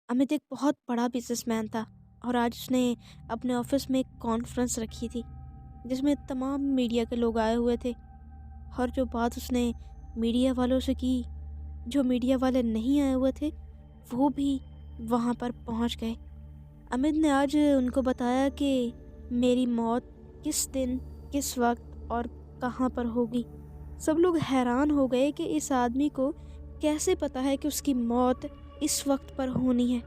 अमित एक बहुत बड़ा बिजनेसमैन था और आज उसने अपने ऑफिस में एक कॉन्फ्रेंस रखी थी जिसमें तमाम मीडिया के लोग आए हुए थे। और जो बात उसने मीडिया वालों से की, जो मीडिया वाले नहीं आए हुए थे वो भी वहाँ पर पहुँच गए। अमित ने आज उनको बताया कि मेरी मौत किस दिन, किस वक्त और कहाँ पर होगी। सब लोग हैरान हो गए कि इस आदमी को कैसे पता है कि उसकी मौत इस वक्त पर होनी है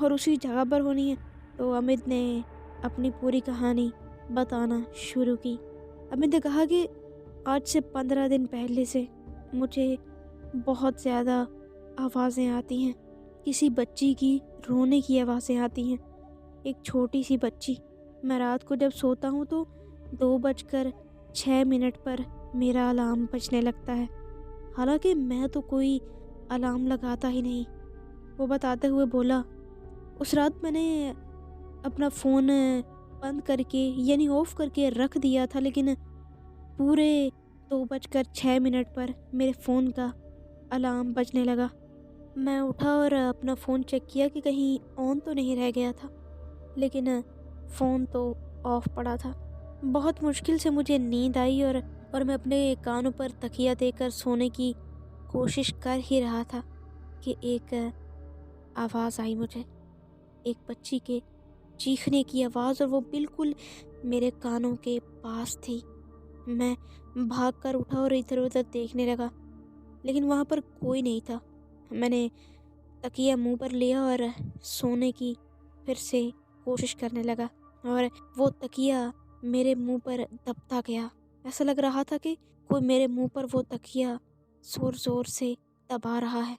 और उसी जगह पर होनी है। तो अमित ने अपनी पूरी कहानी बताना शुरू की। अमित ने कहा कि आज से 15 दिन पहले से मुझे बहुत ज़्यादा आवाज़ें आती हैं। किसी बच्ची की रोने की आवाज़ें आती हैं, एक छोटी सी बच्ची। मैं रात को जब सोता हूँ तो 2:06 पर मेरा अलार्म बजने लगता है, हालांकि मैं तो कोई अलार्म लगाता ही नहीं। वो बताते हुए बोला, उस रात मैंने अपना फ़ोन बंद करके यानी ऑफ करके रख दिया था, लेकिन पूरे 2:06 पर मेरे फ़ोन का अलार्म बजने लगा। मैं उठा और अपना फ़ोन चेक किया कि कहीं ऑन तो नहीं रह गया था, लेकिन फ़ोन तो ऑफ पड़ा था। बहुत मुश्किल से मुझे नींद आई और मैं अपने कानों पर तकिया देकर सोने की कोशिश कर ही रहा था कि एक आवाज़ आई मुझे, एक बच्ची के चीखने की आवाज़, और वो बिल्कुल मेरे कानों के पास थी। मैं भागकर उठा और इधर उधर देखने लगा, लेकिन वहाँ पर कोई नहीं था। मैंने तकिया मुंह पर लिया और सोने की फिर से कोशिश करने लगा और वो तकिया मेरे मुंह पर दबता गया। ऐसा लग रहा था कि कोई मेरे मुंह पर वो तकिया ज़ोर ज़ोर से दबा रहा है,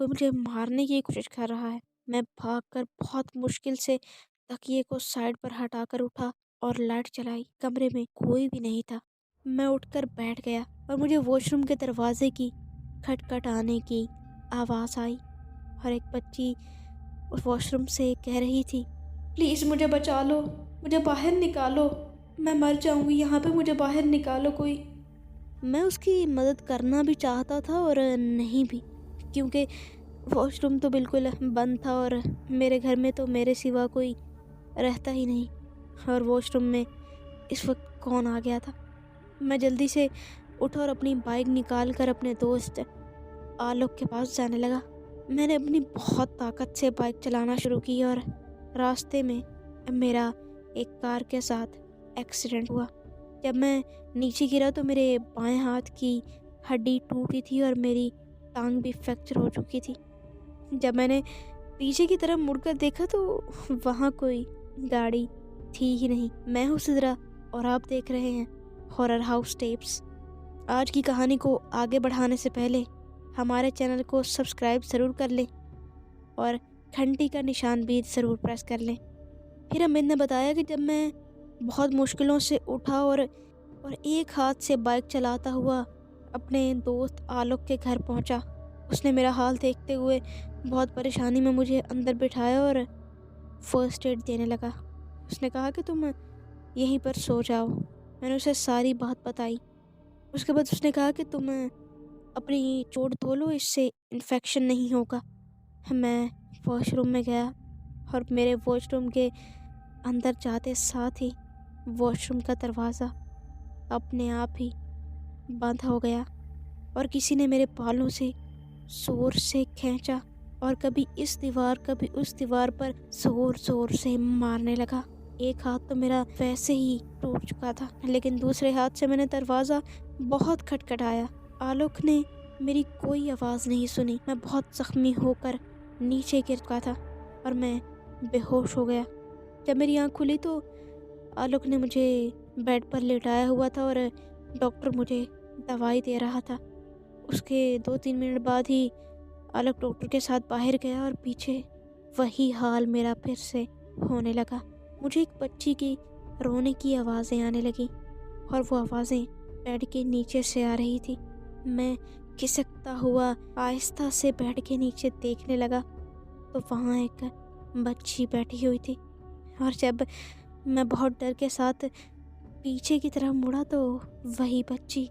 कोई मुझे मारने की कोशिश कर रहा है। मैं भागकर बहुत मुश्किल से तकिए को साइड पर हटाकर उठा और लाइट जलाई। कमरे में कोई भी नहीं था। मैं उठकर बैठ गया और मुझे वॉशरूम के दरवाजे की खटखटाने की आवाज़ आई और एक बच्ची उस वॉशरूम से कह रही थी, प्लीज़ मुझे बचा लो, मुझे बाहर निकालो, मैं मर जाऊंगी यहाँ पे, मुझे बाहर निकालो कोई। मैं उसकी मदद करना भी चाहता था और नहीं भी, क्योंकि वॉशरूम तो बिल्कुल बंद था और मेरे घर में तो मेरे सिवा कोई रहता ही नहीं। और वॉशरूम में इस वक्त कौन आ गया था। मैं जल्दी से उठा और अपनी बाइक निकाल कर अपने दोस्त आलोक के पास जाने लगा। मैंने अपनी बहुत ताकत से बाइक चलाना शुरू की और रास्ते में मेरा एक कार के साथ एक्सीडेंट हुआ। जब मैं नीचे गिरा तो मेरे बाएं हाथ की हड्डी टूटी थी और मेरी टांग भी फ्रैक्चर हो चुकी थी। जब मैंने पीछे की तरफ मुड़कर देखा तो वहाँ कोई गाड़ी थी ही नहीं। मैं हूँ सिद्रा और आप देख रहे हैं हॉरर हाउस टेप्स। आज की कहानी को आगे बढ़ाने से पहले हमारे चैनल को सब्सक्राइब ज़रूर कर लें और घंटी का निशान भी ज़रूर प्रेस कर लें। फिर अमित ने बताया कि जब मैं बहुत मुश्किलों से उठा और एक हाथ से बाइक चलाता हुआ अपने दोस्त आलोक के घर पहुंचा, उसने मेरा हाल देखते हुए बहुत परेशानी में मुझे अंदर बिठाया और फर्स्ट एड देने लगा। उसने कहा कि तुम यहीं पर सो जाओ। मैंने उसे सारी बात बताई। उसके बाद उसने कहा कि तुम अपनी चोट धो लो, इससे इन्फेक्शन नहीं होगा। मैं वॉशरूम में गया और मेरे वॉशरूम के अंदर जाते साथ ही वॉशरूम का दरवाज़ा अपने आप ही बंद हो गया और किसी ने मेरे बालों से ज़ोर से खींचा और कभी इस दीवार कभी उस दीवार पर ज़ोर ज़ोर से मारने लगा। एक हाथ तो मेरा वैसे ही टूट चुका था, लेकिन दूसरे हाथ से मैंने दरवाज़ा बहुत खटखटाया। आलोक ने मेरी कोई आवाज़ नहीं सुनी। मैं बहुत ज़ख्मी होकर नीचे गिर चुका था और मैं बेहोश हो गया। जब मेरी आँख खुली तो आलोक ने मुझे बेड पर लेटाया हुआ था और डॉक्टर मुझे दवाई दे रहा था। उसके 2-3 मिनट बाद ही आलोक डॉक्टर के साथ बाहर गया और पीछे वही हाल मेरा फिर से होने लगा। मुझे एक बच्ची की रोने की आवाज़ें आने लगी और वो आवाज़ें बेड के नीचे से आ रही थी। मैं खिसकता हुआ आहिस्ता से बेड के नीचे देखने लगा तो वहाँ एक बच्ची बैठी हुई थी और जब मैं बहुत डर के साथ पीछे की तरफ मुड़ा तो वही बच्ची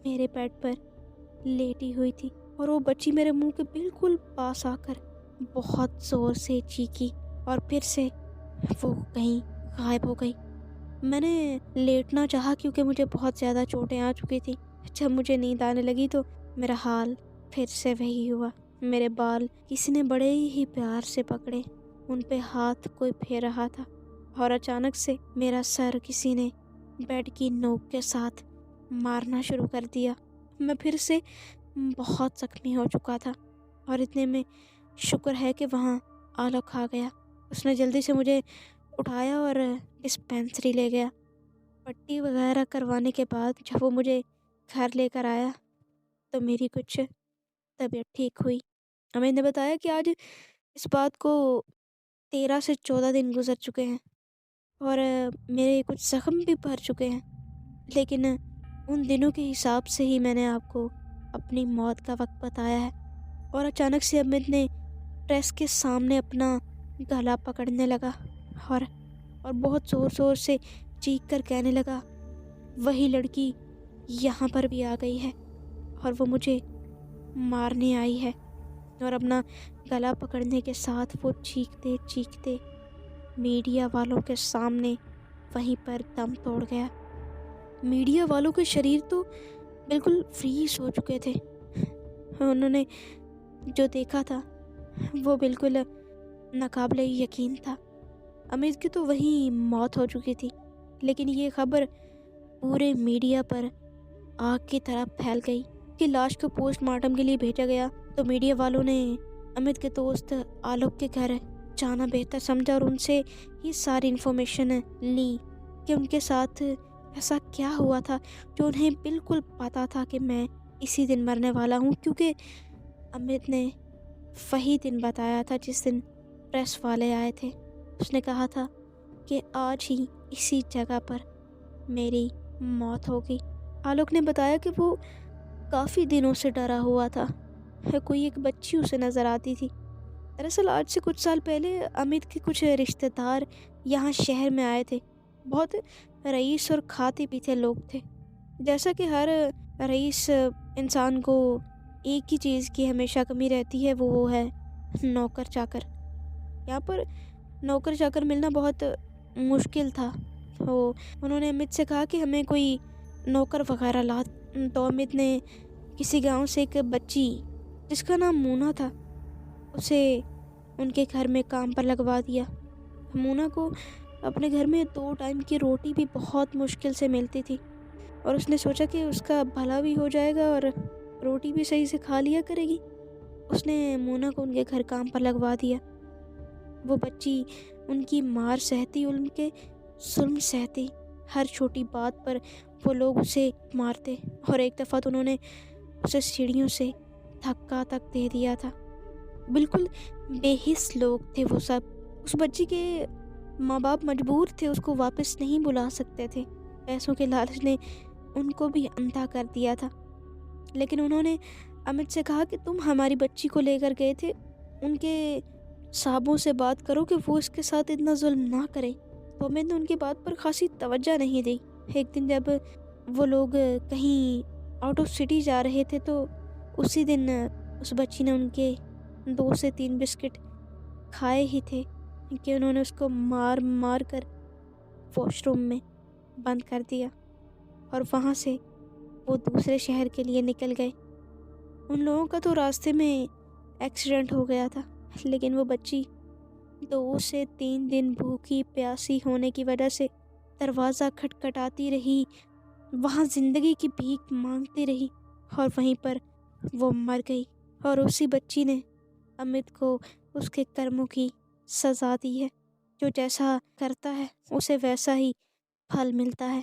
मेरे बेड पर लेटी हुई थी और वो बच्ची मेरे मुंह के बिल्कुल पास आकर بہت زور سے چیخی اور پھر سے وہ کہیں غائب ہو گئی۔ میں نے لیٹنا چاہا کیونکہ مجھے بہت زیادہ چوٹیں آ چکی تھیں۔ جب مجھے نیند آنے لگی تو میرا حال پھر سے وہی ہوا۔ میرے بال کسی نے بڑے ہی پیار سے پکڑے، ان پہ ہاتھ کوئی پھیر رہا تھا، اور اچانک سے میرا سر کسی نے بیڈ کی نوک کے ساتھ مارنا شروع کر دیا۔ میں پھر سے بہت زخمی ہو چکا تھا، اور اتنے میں شکر ہے کہ وہاں آلوک آ گیا۔ اس نے جلدی سے مجھے اٹھایا اور ڈسپینسری لے گیا۔ پٹی وغیرہ کروانے کے بعد جب وہ مجھے گھر لے کر آیا تو میری کچھ طبیعت ٹھیک ہوئی۔ امید نے بتایا کہ آج اس بات کو 13 سے 14 دن گزر چکے ہیں، اور میرے کچھ زخم بھی بھر چکے ہیں، لیکن ان دنوں کے حساب سے ہی میں نے آپ کو اپنی موت کا وقت بتایا ہے۔ اور اچانک سے امید نے پریس کے سامنے اپنا گلا پکڑنے لگا اور بہت زور زور سے چیخ کر کہنے لگا، وہی لڑکی یہاں پر بھی آ گئی ہے اور وہ مجھے مارنے آئی ہے۔ اور اپنا گلا پکڑنے کے ساتھ وہ چیختے چیختے میڈیا والوں کے سامنے وہیں پر دم توڑ گیا۔ میڈیا والوں کے شریر تو بالکل فریز ہو چکے تھے۔ انہوں نے جو دیکھا تھا وہ بالکل ناقابل یقین تھا۔ امید کی تو وہیں موت ہو چکی تھی، لیکن یہ خبر پورے میڈیا پر آگ کی طرح پھیل گئی کہ لاش کو پوسٹ مارٹم کے لیے بھیجا گیا۔ تو میڈیا والوں نے امید کے دوست آلوک کے گھر جانا بہتر سمجھا اور ان سے یہ ساری انفارمیشن لی کہ ان کے ساتھ ایسا کیا ہوا تھا جو انہیں بالکل پتا تھا کہ میں اسی دن مرنے والا ہوں، کیونکہ امید نے وہی دن بتایا تھا جس دن پریس والے آئے تھے۔ اس نے کہا تھا کہ آج ہی اسی جگہ پر میری موت ہوگی۔ آلوک نے بتایا کہ وہ کافی دنوں سے ڈرا ہوا تھا، کوئی ایک بچی اسے نظر آتی تھی۔ دراصل آج سے کچھ سال پہلے امید کے کچھ رشتہ دار یہاں شہر میں آئے تھے۔ بہت رئیس اور کھاتے پیتے لوگ تھے۔ جیسا کہ ہر رئیس انسان کو ایک ہی چیز کی ہمیشہ کمی رہتی ہے، وہ ہے نوکر چاکر۔ یہاں پر نوکر چاکر ملنا بہت مشکل تھا، تو انہوں نے امید سے کہا کہ ہمیں کوئی نوکر وغیرہ لا۔ تو امید نے کسی گاؤں سے ایک بچی جس کا نام مونا تھا اسے ان کے گھر میں کام پر لگوا دیا۔ مونا کو اپنے گھر میں 2 ٹائم کی روٹی بھی بہت مشکل سے ملتی تھی، اور اس نے سوچا کہ اس کا بھلا بھی ہو جائے گا اور روٹی بھی صحیح سے کھا لیا کرے گی۔ اس نے مونا کو ان کے گھر کام پر لگوا دیا۔ وہ بچی ان کی مار سہتی، ان کے ظلم سہتی، ہر چھوٹی بات پر وہ لوگ اسے مارتے، اور ایک دفعہ تو انہوں نے اسے سیڑھیوں سے دھکا تک دے دیا تھا۔ بالکل بے حس لوگ تھے وہ سب۔ اس بچی کے ماں باپ مجبور تھے، اس کو واپس نہیں بلا سکتے تھے، پیسوں کے لالچ نے ان کو بھی اندھا کر دیا تھا۔ لیکن انہوں نے امید سے کہا کہ تم ہماری بچی کو لے کر گئے تھے، ان کے صاحبوں سے بات کرو کہ وہ اس کے ساتھ اتنا ظلم نہ کریں۔ تو امید نے ان کی بات پر خاصی توجہ نہیں دی۔ ایک دن جب وہ لوگ کہیں آؤٹ آف سٹی جا رہے تھے تو اسی دن اس بچی نے ان کے 2 سے 3 بسکٹ کھائے ہی تھے کہ انہوں نے اس کو مار مار کر واش روم میں بند کر دیا، اور وہاں سے وہ دوسرے شہر کے لیے نکل گئے۔ ان لوگوں کا تو راستے میں ایکسیڈنٹ ہو گیا تھا، لیکن وہ بچی 2 سے 3 دن بھوکی پیاسی ہونے کی وجہ سے دروازہ کھٹکھٹاتی رہی، وہاں زندگی کی بھیک مانگتی رہی، اور وہیں پر وہ مر گئی۔ اور اسی بچی نے امید کو اس کے کرموں کی سزا دی ہے، جو جیسا کرتا ہے اسے ویسا ہی پھل ملتا ہے۔